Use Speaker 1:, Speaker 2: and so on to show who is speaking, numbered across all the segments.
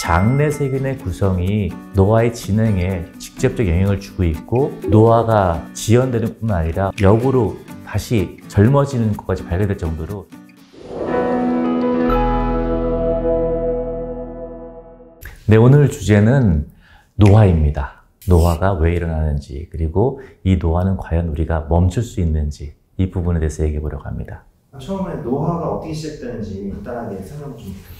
Speaker 1: 장내세균의 구성이 노화의 진행에 직접적 영향을 주고 있고 노화가 지연되는 뿐만 아니라 역으로 다시 젊어지는 것까지 발견될 정도로. 네, 오늘 주제는 노화입니다. 노화가 왜 일어나는지, 그리고 이 노화는 과연 우리가 멈출 수 있는지, 이 부분에 대해서 얘기해 보려고 합니다.
Speaker 2: 처음에 노화가 어떻게 시작되는지 간단하게 설명 좀 부탁드립니다.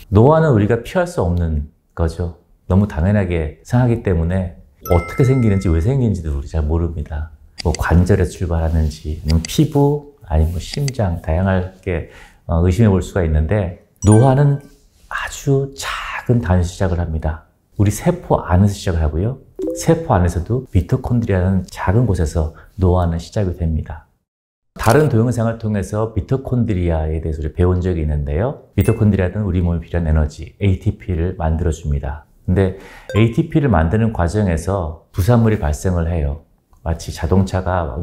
Speaker 1: 노화는 우리가 피할 수 없는 거죠. 너무 당연하게 생각하기 때문에 어떻게 생기는지, 왜 생기는지도 우리 잘 모릅니다. 뭐 관절에서 출발하는지, 아니면 피부, 아니면 뭐 심장, 다양하게 의심해 볼 수가 있는데, 노화는 아주 작은 단에서 시작을 합니다. 우리 세포 안에서 시작을 하고요. 세포 안에서도 미토콘드리아라는 작은 곳에서 노화는 시작이 됩니다. 다른 동영상을 통해서 미토콘드리아에 대해서 우리 배운 적이 있는데요. 미토콘드리아는 우리 몸에 필요한 에너지, ATP를 만들어줍니다. 근데 ATP를 만드는 과정에서 부산물이 발생을 해요. 마치 자동차가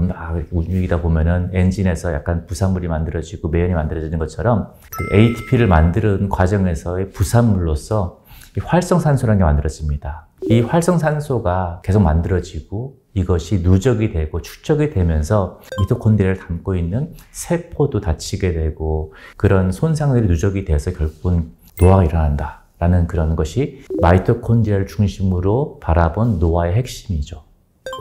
Speaker 1: 움직이다 보면은 엔진에서 약간 부산물이 만들어지고 매연이 만들어지는 것처럼 그 ATP를 만드는 과정에서의 부산물로서 이 활성산소라는 게 만들어집니다. 이 활성산소가 계속 만들어지고 이것이 누적이 되고 축적이 되면서 미토콘드리아를 담고 있는 세포도 다치게 되고 그런 손상들이 누적이 돼서 결국은 노화가 일어난다 라는 그런 것이 미토콘드리아를 중심으로 바라본 노화의 핵심이죠.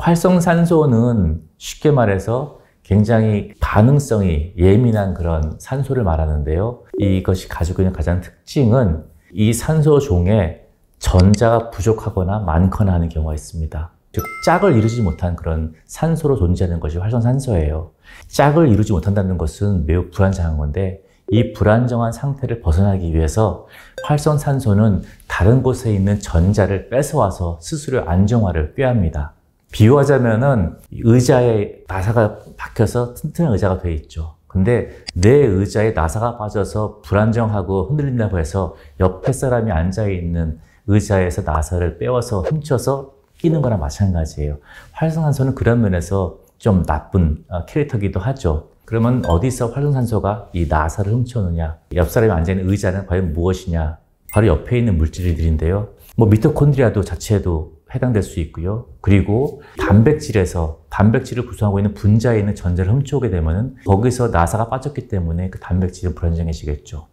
Speaker 1: 활성산소는 쉽게 말해서 굉장히 반응성이 예민한 그런 산소를 말하는데요. 이것이 가지고 있는 가장 특징은 이 산소 종에 전자가 부족하거나 많거나 하는 경우가 있습니다. 즉 짝을 이루지 못한 그런 산소로 존재하는 것이 활성산소예요. 짝을 이루지 못한다는 것은 매우 불안정한 건데 이 불안정한 상태를 벗어나기 위해서 활성산소는 다른 곳에 있는 전자를 뺏어와서 스스로의 안정화를 꾀합니다. 비유하자면은 의자에 나사가 박혀서 튼튼한 의자가 되어 있죠. 근데 내 의자에 나사가 빠져서 불안정하고 흔들린다고 해서 옆에 사람이 앉아있는 의자에서 나사를 빼와서 훔쳐서 끼는 거나 마찬가지예요. 활성산소는 그런 면에서 좀 나쁜 캐릭터기도 하죠. 그러면 어디서 활성산소가 이 나사를 훔쳐오느냐? 옆 사람이 앉아있는 의자는 과연 무엇이냐? 바로 옆에 있는 물질들인데요. 뭐 미토콘드리아도 자체도 해당될 수 있고요. 그리고 단백질을 구성하고 있는 분자에 있는 전자를 훔쳐오게 되면 거기서 나사가 빠졌기 때문에 그 단백질은 불안정해지겠죠.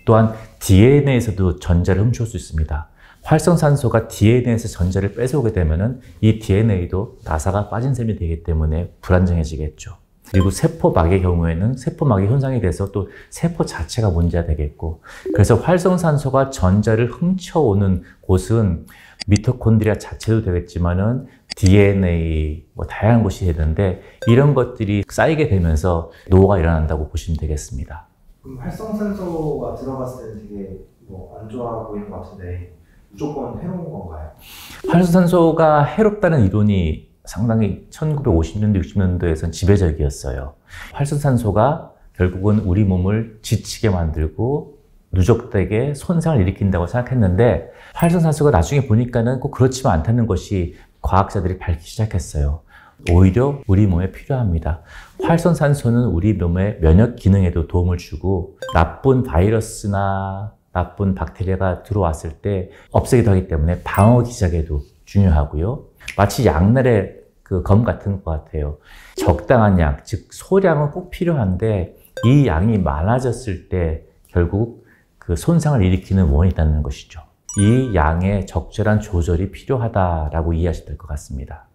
Speaker 1: 또한 DNA에서도 전자를 훔쳐올 수 있습니다. 활성산소가 DNA에서 전자를 뺏어오게 되면 이 DNA도 나사가 빠진 셈이 되기 때문에 불안정해지겠죠. 그리고 세포막의 경우에는 세포막이 손상이 돼서 또 세포 자체가 문제가 되겠고, 그래서 활성산소가 전자를 훔쳐오는 곳은 미토콘드리아 자체도 되겠지만은 DNA, 뭐 다양한 곳이 되는데 이런 것들이 쌓이게 되면서 노화가 일어난다고 보시면 되겠습니다.
Speaker 2: 그럼 활성산소가 들어갔을 때는 되게 뭐 안 좋아 보이는 것 같은데 무조건 해로운 건가요?
Speaker 1: 활성산소가 해롭다는 이론이 상당히 1950년대, 60년대에선 지배적이었어요. 활성산소가 결국은 우리 몸을 지치게 만들고 누적되게 손상을 일으킨다고 생각했는데 활성산소가 나중에 보니까는 꼭 그렇지만 않다는 것이 과학자들이 밝히기 시작했어요. 오히려 우리 몸에 필요합니다. 활성산소는 우리 몸의 면역 기능에도 도움을 주고 나쁜 바이러스나 나쁜 박테리아가 들어왔을 때 없애기도 하기 때문에 방어 기작에도 중요하고요. 마치 약날의 그 검 같은 것 같아요. 적당한 양, 즉 소량은 꼭 필요한데 이 양이 많아졌을 때 결국 그 손상을 일으키는 원인이 있다는 것이죠. 이 양의 적절한 조절이 필요하다라고 이해하셔야 될 것 같습니다.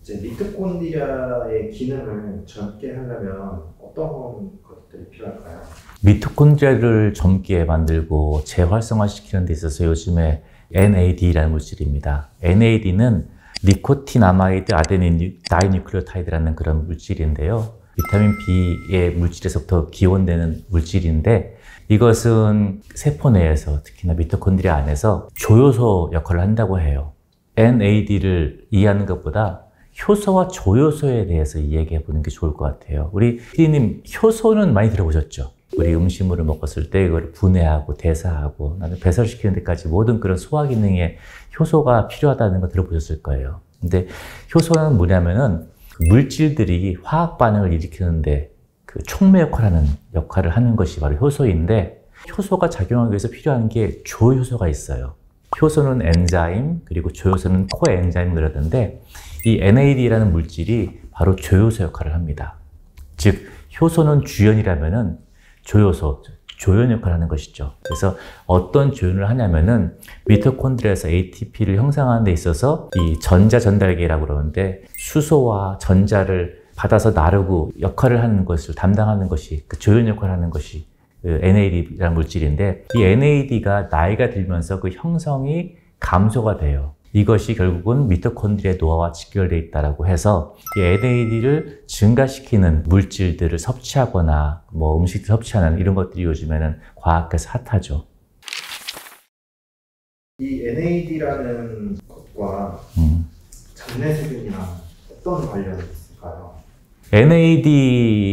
Speaker 2: 이제 미토콘드리아의 기능을 젊게 하려면 어떤 것들이 필요할까요?
Speaker 1: 미토콘드리아를 젊게 만들고 재활성화시키는 데 있어서 요즘에 NAD라는 물질입니다. NAD는 니코티나마이드 아데닌 다이뉴클레오타이드라는 그런 물질인데요. 비타민 B의 물질에서부터 기원되는 물질인데 이것은 세포 내에서 특히나 미토콘드리아 안에서 조효소 역할을 한다고 해요. NAD를 이해하는 것보다 효소와 조효소에 대해서 이야기해 보는 게 좋을 것 같아요. 우리 피디님 효소는 많이 들어보셨죠? 우리 음식물을 먹었을 때 이걸 분해하고 대사하고 배설시키는 데까지 모든 그런 소화 기능에 효소가 필요하다는 거 들어보셨을 거예요. 근데 효소는 뭐냐면은 물질들이 화학 반응을 일으키는데 그 촉매 역할을 하는 것이 바로 효소인데 효소가 작용하기 위해서 필요한 게 조효소가 있어요. 효소는 엔자임, 그리고 조효소는 코엔자임 그러던데 이 NAD라는 물질이 바로 조효소 역할을 합니다. 즉 효소는 주연이라면은 조효소, 조연 역할을 하는 것이죠. 그래서 어떤 조연을 하냐면은 미토콘드리아에서 ATP를 형성하는 데 있어서 이 전자 전달계라고 그러는데 수소와 전자를 받아서 나르고 역할을 하는 것을 담당하는 것이 그 조연 역할을 하는 것이 그 NAD라는 물질인데 이 NAD가 나이가 들면서 그 형성이 감소가 돼요. 이것이 결국은 미토콘드리아의 노화와 직결되어 있다고 해서 이 NAD를 증가시키는 물질들을 섭취하거나 뭐 음식들 섭취하는 이런 것들이 요즘에는 과학에서 핫하죠.
Speaker 2: 이 NAD라는 것과 장내세균이랑 어떤 관련이 있을까요?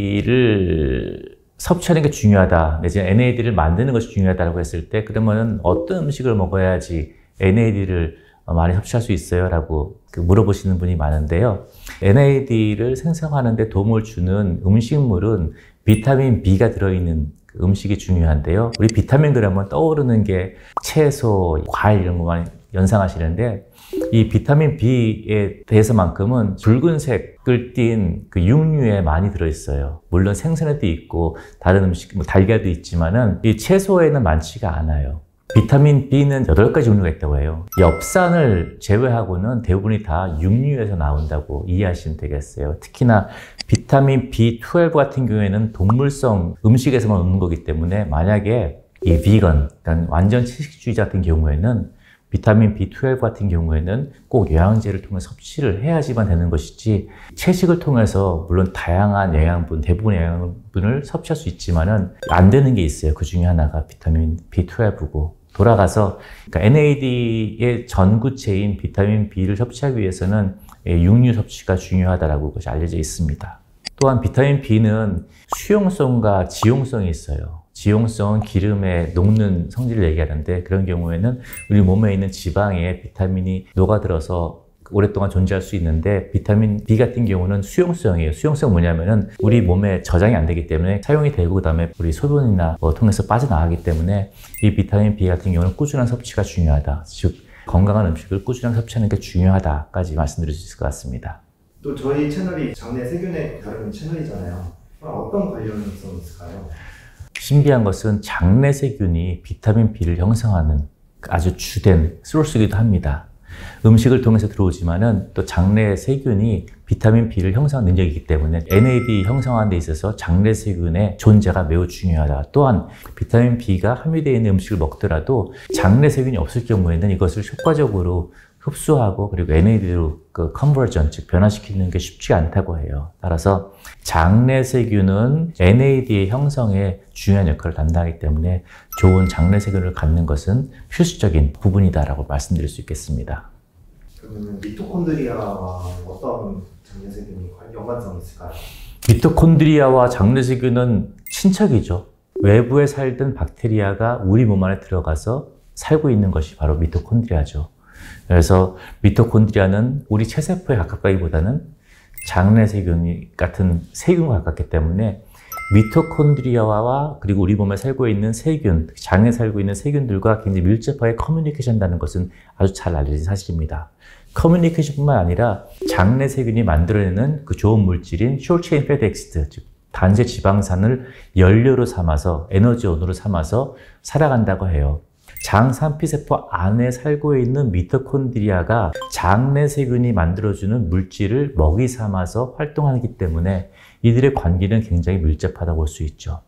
Speaker 1: NAD를 섭취하는 게 중요하다, 내지는 NAD를 만드는 것이 중요하다고 했을 때 그러면 어떤 음식을 먹어야지 NAD를 많이 섭취할 수 있어요? 라고 물어보시는 분이 많은데요. NAD를 생성하는 데 도움을 주는 음식물은 비타민 B가 들어있는 음식이 중요한데요. 우리 비타민 그러면 떠오르는 게 채소, 과일 이런 것만 연상하시는데 이 비타민 B에 대해서만큼은 붉은색을 띤 그 육류에 많이 들어있어요. 물론 생선에도 있고 다른 음식, 뭐 달걀도 있지만은 이 채소에는 많지가 않아요. 비타민 B는 8가지 종류가 있다고 해요. 엽산을 제외하고는 대부분이 다 육류에서 나온다고 이해하시면 되겠어요. 특히나 비타민 B12 같은 경우에는 동물성 음식에서만 얻는 거기 때문에 만약에 이 비건, 그러니까 완전 채식주의자 같은 경우에는 비타민 B12 같은 경우에는 꼭 영양제를 통해 섭취를 해야지만 되는 것이지 채식을 통해서 물론 다양한 영양분, 대부분의 영양분을 섭취할 수 있지만은 안 되는 게 있어요. 그 중에 하나가 비타민 B12고 돌아가서 그러니까 NAD의 전구체인 비타민 B를 섭취하기 위해서는 육류 섭취가 중요하다라고 그것이 알려져 있습니다. 또한 비타민 B는 수용성과 지용성이 있어요. 지용성은 기름에 녹는 성질을 얘기하는데 그런 경우에는 우리 몸에 있는 지방에 비타민이 녹아들어서 오랫동안 존재할 수 있는데 비타민 B 같은 경우는 수용성이에요. 수용성 뭐냐면은 우리 몸에 저장이 안 되기 때문에 사용이 되고 그다음에 우리 소변이나 통해서 빠져나가기 때문에 이 비타민 B 같은 경우는 꾸준한 섭취가 중요하다. 즉 건강한 음식을 꾸준히 섭취하는 게 중요하다까지 말씀드릴 수 있을 것 같습니다.
Speaker 2: 또 저희 채널이 장내 세균에 다루는 채널이잖아요. 어떤 관련성이 있을까요?
Speaker 1: 신비한 것은 장내 세균이 비타민 B를 형성하는 아주 주된 소스이기도 합니다. 음식을 통해서 들어오지만은 또 장내 세균이 비타민 B를 형성하는 능력이 있기 때문에 NAD 형성하는 데 있어서 장내 세균의 존재가 매우 중요하다. 또한 비타민 B가 함유되어 있는 음식을 먹더라도 장내 세균이 없을 경우에는 이것을 효과적으로 흡수하고 그리고 NAD로 그 컨버전, 즉 변화시키는 게 쉽지 않다고 해요. 따라서 장내 세균은 NAD의 형성에 중요한 역할을 담당하기 때문에 좋은 장내 세균을 갖는 것은 필수적인 부분이다라고 말씀드릴 수 있겠습니다.
Speaker 2: 그러면 미토콘드리아와 어떤 장내 세균이 연관성이 있을까요?
Speaker 1: 미토콘드리아와 장내 세균은 친척이죠. 외부에 살던 박테리아가 우리 몸 안에 들어가서 살고 있는 것이 바로 미토콘드리아죠. 그래서 미토콘드리아는 우리 체세포에 가깝기보다는 장내 세균 같은 세균과 가깝기 때문에 미토콘드리아와 그리고 우리 몸에 살고 있는 세균, 장에 살고 있는 세균들과 굉장히 밀접하게 커뮤니케이션 한다는 것은 아주 잘 알려진 사실입니다. 커뮤니케이션뿐만 아니라 장내 세균이 만들어내는 그 좋은 물질인 숏체인 패티 엑시드, 즉 단체 지방산을 연료로 삼아서 에너지원으로 삼아서 살아간다고 해요. 장 산피세포 안에 살고 있는 미토콘드리아가 장내 세균이 만들어주는 물질을 먹이 삼아서 활동하기 때문에 이들의 관계는 굉장히 밀접하다고 볼 수 있죠.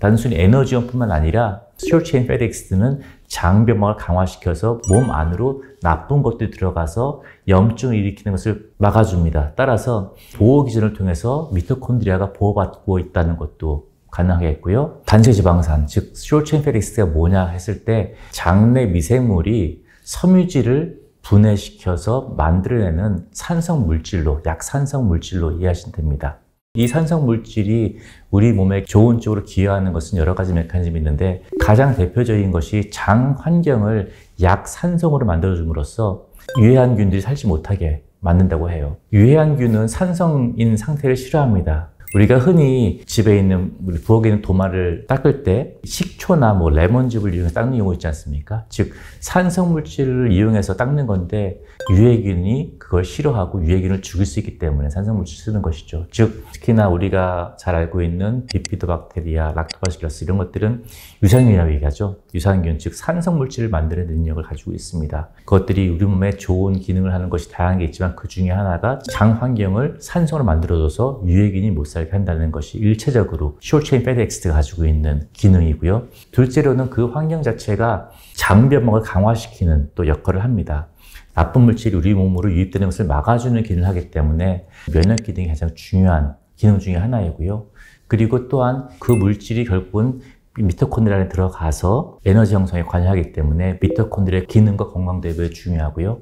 Speaker 1: 단순히 에너지원뿐만 아니라 숏체인 패티 엑시드는 장벽막을 강화시켜서 몸 안으로 나쁜 것들이 들어가서 염증을 일으키는 것을 막아줍니다. 따라서 보호 기전을 통해서 미토콘드리아가 보호받고 있다는 것도 가능하겠고요. 단체 지방산, 즉 숏체인 패티 엑시드가 뭐냐 했을 때 장내 미생물이 섬유질을 분해시켜서 만들어내는 산성 물질로, 약산성 물질로 이해하시면 됩니다. 이 산성 물질이 우리 몸에 좋은 쪽으로 기여하는 것은 여러 가지 메커니즘이 있는데 가장 대표적인 것이 장 환경을 약산성으로 만들어줌으로써 유해한 균들이 살지 못하게 만든다고 해요. 유해한 균은 산성인 상태를 싫어합니다. 우리가 흔히 집에 있는 우리 부엌에 있는 도마를 닦을 때 식초나 뭐 레몬즙을 이용해서 닦는 경우 있지 않습니까? 즉 산성 물질을 이용해서 닦는 건데 유해균이 그걸 싫어하고 유해균을 죽일 수 있기 때문에 산성 물질을 쓰는 것이죠. 즉 특히나 우리가 잘 알고 있는 비피도박테리아, 락토바실러스 이런 것들은 유산균이라고 얘기하죠. 유산균 즉 산성 물질을 만드는 능력을 가지고 있습니다. 그것들이 우리 몸에 좋은 기능을 하는 것이 다양한 게 있지만 그 중에 하나가 장 환경을 산성으로 만들어줘서 유해균이 못 살게 한다는 것이 일체적으로 숏체인 패티 엑시드가 가지고 있는 기능이고요. 둘째로는 그 환경 자체가 장변막을 강화시키는 또 역할을 합니다. 나쁜 물질이 우리 몸으로 유입되는 것을 막아주는 기능을 하기 때문에 면역 기능이 가장 중요한 기능 중에 하나이고요. 그리고 또한 그 물질이 결국은 미토콘드리아 안에 들어가서 에너지 형성에 관여하기 때문에 미토콘드리아의 기능과 건강도 매우 중요하고요.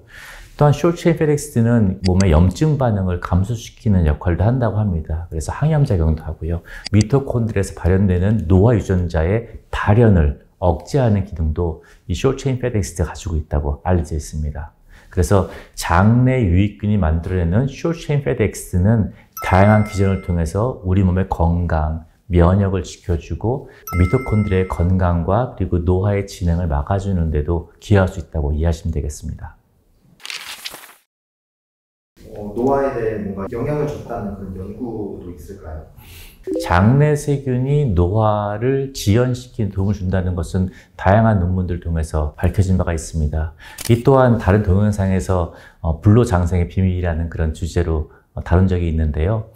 Speaker 1: 또한 숏체인 패티 엑시드는 몸의 염증 반응을 감소시키는 역할도 한다고 합니다. 그래서 항염작용도 하고요. 미토콘드리아에서 발현되는 노화 유전자의 발현을 억제하는 기능도 이 숏체인 패티 엑시드가 가지고 있다고 알려져 있습니다. 그래서 장내 유익균이 만들어내는 숏체인 패티 엑시드는 다양한 기전을 통해서 우리 몸의 건강, 면역을 지켜주고 미토콘드리아의 건강과 그리고 노화의 진행을 막아주는 데도 기여할 수 있다고 이해하시면 되겠습니다.
Speaker 2: 노화에 대해 뭔가 영향을 줬다는 그런 연구도 있을까요?
Speaker 1: 장내 세균이 노화를 지연시키는 도움을 준다는 것은 다양한 논문들을 통해서 밝혀진 바가 있습니다. 이 또한 다른 동영상에서 불로장생의 비밀이라는 그런 주제로 다룬 적이 있는데요.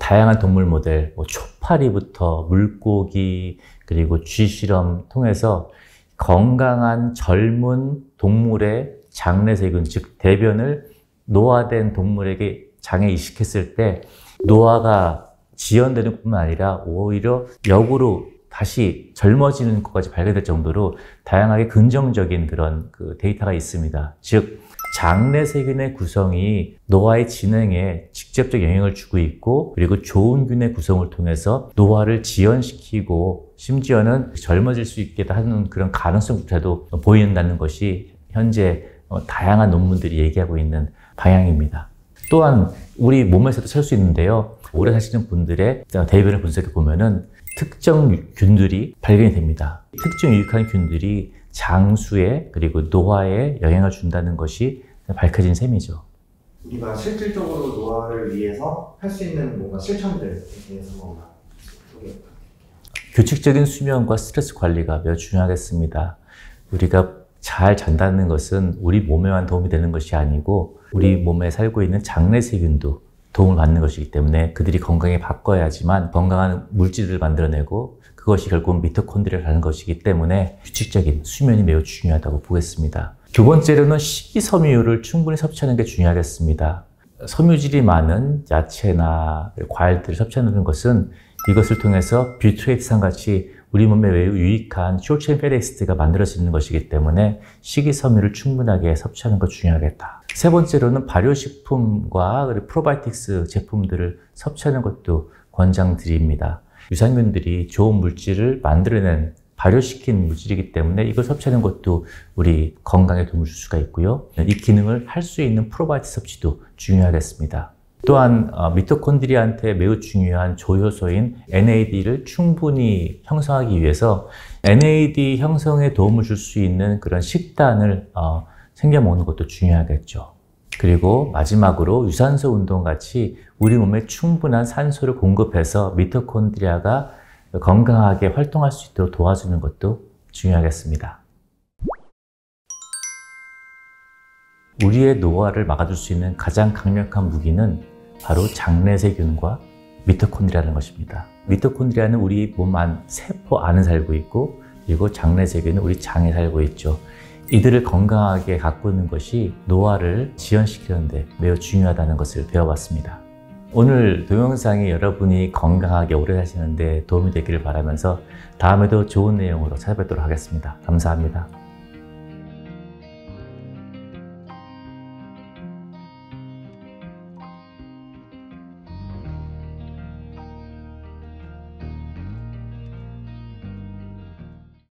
Speaker 1: 다양한 동물 모델, 초파리부터 물고기, 그리고 쥐 실험 통해서 건강한 젊은 동물의 장내 세균, 즉 대변을 노화된 동물에게 장에 이식했을 때 노화가 지연되는 뿐만 아니라 오히려 역으로 다시 젊어지는 것까지 발견될 정도로 다양하게 긍정적인 그런 데이터가 있습니다. 즉 장내 세균의 구성이 노화의 진행에 직접적 영향을 주고 있고 그리고 좋은 균의 구성을 통해서 노화를 지연시키고 심지어는 젊어질 수 있게 하는 그런 가능성조차도 보인다는 것이 현재 다양한 논문들이 얘기하고 있는 방향입니다. 또한 우리 몸에서도 찾을 수 있는데요. 오래 사시는 분들의 대변을 분석해 보면은 특정 균들이 발견이 됩니다. 특정 유익한 균들이 장수에 그리고 노화에 영향을 준다는 것이 밝혀진 셈이죠.
Speaker 2: 우리가 실질적으로 노화를 위해서 할 수 있는 뭔가 실천들에 대해서 뭔가 소개해볼까요?
Speaker 1: 규칙적인 수면과 스트레스 관리가 매우 중요하겠습니다. 우리가 잘 잔다는 것은 우리 몸에만 도움이 되는 것이 아니고 우리 몸에 살고 있는 장내 세균도 도움을 받는 것이기 때문에 그들이 건강에 바꿔야지만 건강한 물질을 만들어내고 그것이 결국은 미토콘드리아를 하는 것이기 때문에 규칙적인 수면이 매우 중요하다고 보겠습니다. 두 번째로는 식이섬유를 충분히 섭취하는 게 중요하겠습니다. 섬유질이 많은 야채나 과일들을 섭취하는 것은 이것을 통해서 뷰트레이트산 같이 우리 몸에 매우 유익한 숏체인 패티 엑시드가 만들어지는 것이기 때문에 식이섬유를 충분하게 섭취하는 것 중요하겠다. 세 번째로는 발효식품과 그리고 프로바이오틱스 제품들을 섭취하는 것도 권장드립니다. 유산균들이 좋은 물질을 만들어낸 발효시킨 물질이기 때문에 이걸 섭취하는 것도 우리 건강에 도움을 줄 수가 있고요. 이 기능을 할 수 있는 프로바이오틱 섭취도 중요하겠습니다. 또한 미토콘드리아한테 매우 중요한 조효소인 NAD를 충분히 형성하기 위해서 NAD 형성에 도움을 줄 수 있는 그런 식단을 챙겨 먹는 것도 중요하겠죠. 그리고 마지막으로 유산소 운동 같이 우리 몸에 충분한 산소를 공급해서 미토콘드리아가 건강하게 활동할 수 있도록 도와주는 것도 중요하겠습니다. 우리의 노화를 막아줄 수 있는 가장 강력한 무기는 바로 장내 세균과 미토콘드리아라는 것입니다. 미토콘드리아는 우리 몸 안 세포 안에 살고 있고 그리고 장내 세균은 우리 장에 살고 있죠. 이들을 건강하게 갖고 있는 것이 노화를 지연시키는 데 매우 중요하다는 것을 배워봤습니다. 오늘 동영상이 여러분이 건강하게 오래 사시는 데 도움이 되기를 바라면서 다음에도 좋은 내용으로 찾아뵙도록 하겠습니다. 감사합니다.